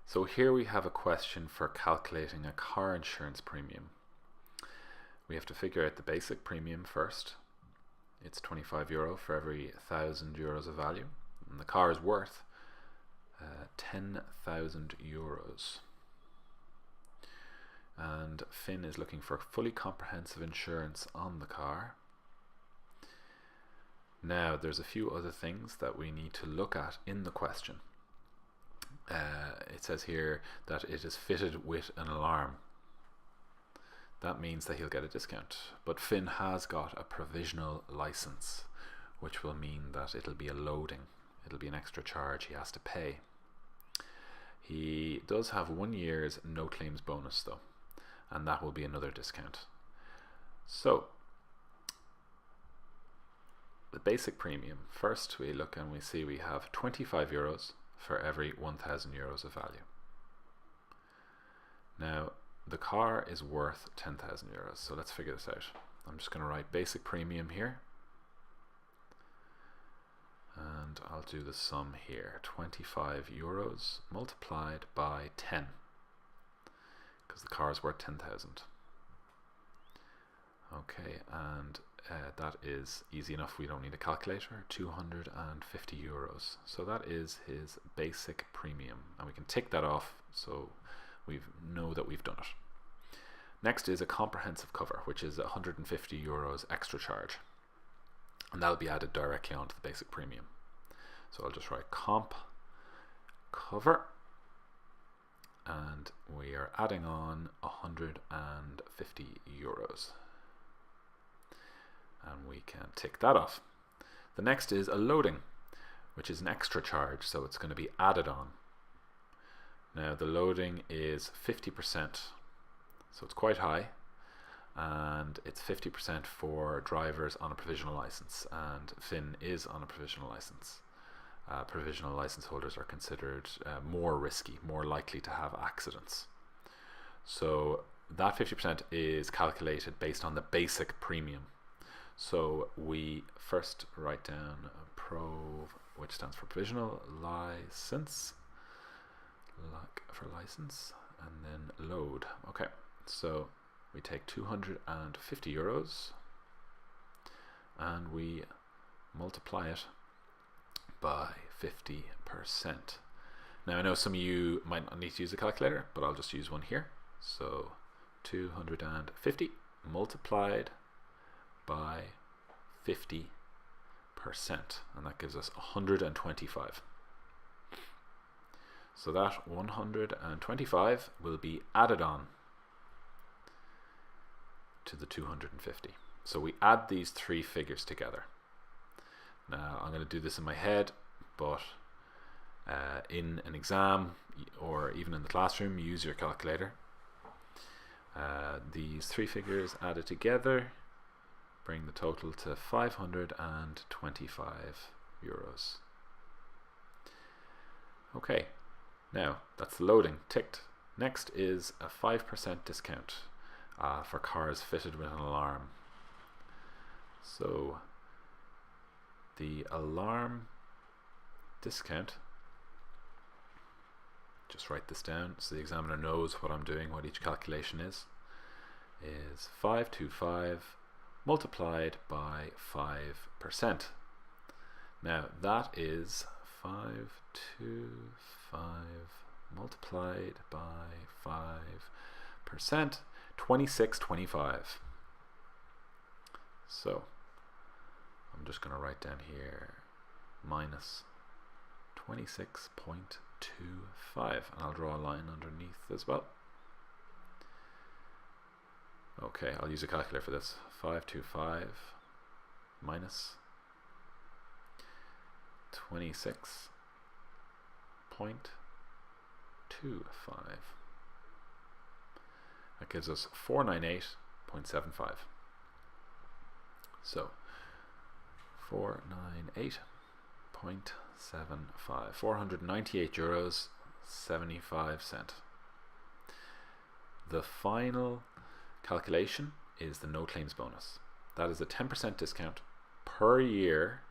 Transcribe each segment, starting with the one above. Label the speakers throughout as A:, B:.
A: So here we have a question for calculating a car insurance premium. We have to figure out the basic premium first. It's €25 for every €1,000 of value, and the car is worth €10,000. And Finn is looking for fully comprehensive insurance on the car. Now there's a few other things that we need to look at in the question. It says here that it is fitted with an alarm. That means that he'll get a discount, but Finn has got a provisional license, which will mean that it'll be a loading. It'll be an extra charge he has to pay. He does have 1 year's no claims bonus though, and that will be another discount. So the basic premium, first we look and we see we have €25 for every €1,000 of value. Now the car is worth €10,000, so let's figure this out. I'm just going to write basic premium here, and I'll do the sum here. €25 multiplied by 10, because the car is worth 10,000. Okay, and that is easy enough. We don't need a calculator. €250. So that is his basic premium, and we can tick that off so we know that we've done it. Next is a comprehensive cover, which is €150 extra charge, and that'll be added directly onto the basic premium. So I'll just write comp cover, and we are adding on €150, and we can tick that off. The next is a loading, which is an extra charge, so it's going to be added on. Now the loading is 50%, so it's quite high, and it's 50% for drivers on a provisional license, and Finn is on a provisional license. Provisional license holders are considered more risky, more likely to have accidents. So that 50% is calculated based on the basic premium. So we first write down PRO, which stands for provisional license, for license, and then load. Okay, so we take €250 and we multiply it by 50%. Now I know some of you might not need to use a calculator, but I'll just use one here. So 250 multiplied by 50%, and that gives us 125. So that 125 will be added on to the 250. So we add these three figures together. Now I'm going to do this in my head, but in an exam or even in the classroom, use your calculator. These three figures added together bring the total to €525. Okay, now that's the loading ticked. Next is a 5% discount for cars fitted with an alarm. So the alarm discount, just write this down so the examiner knows what I'm doing, what each calculation is 525 multiplied by 5%. Now that is 525 multiplied by 5%, 2625. So I'm just going to write down here minus 26.25, and I'll draw a line underneath as well. Okay, I'll use a calculator for this. 525 minus 26.25. That gives us 498.75. So 498.75, €498.75. The final calculation is the no claims bonus. That is a 10% discount per year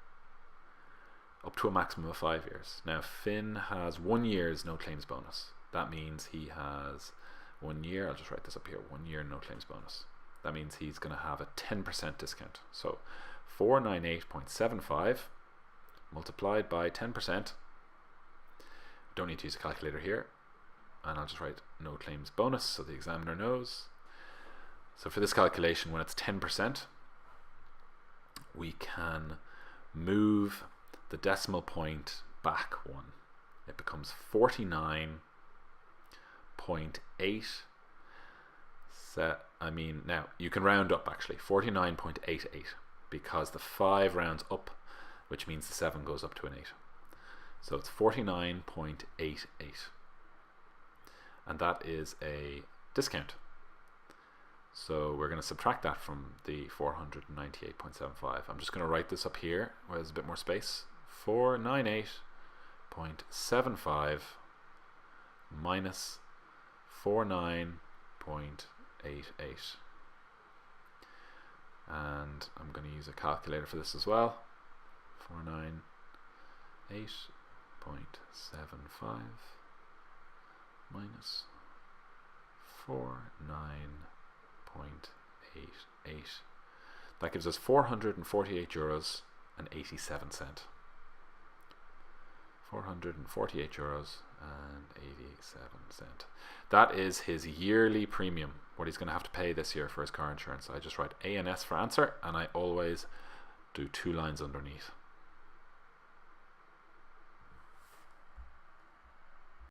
A: up to a maximum of 5 years. Now Finn has 1 year's no claims bonus. that means he has 1 year. I'll just write this up here, 1 year no claims bonus. That means he's going to have a 10% discount. So 498.75 multiplied by 10%. Don't need to use a calculator here. And I'll just write no claims bonus so the examiner knows. So for this calculation, when it's 10%, we can move the decimal point back one. It becomes 49.8. Now you can round up actually, 49.88, because the 5 rounds up, which means the 7 goes up to an 8. So it's 49.88. And that is a discount. So we're going to subtract that from the 498.75. I'm just going to write this up here where there's a bit more space. 498.75 minus 49.88. And I'm going to use a calculator for this as well. 498.75 minus 49.88. That gives us €448 and 87 cents. €448 and 87 cents. That is his yearly premium, what he's going to have to pay this year for his car insurance. I just write ANS for answer, and I always do 2 lines underneath.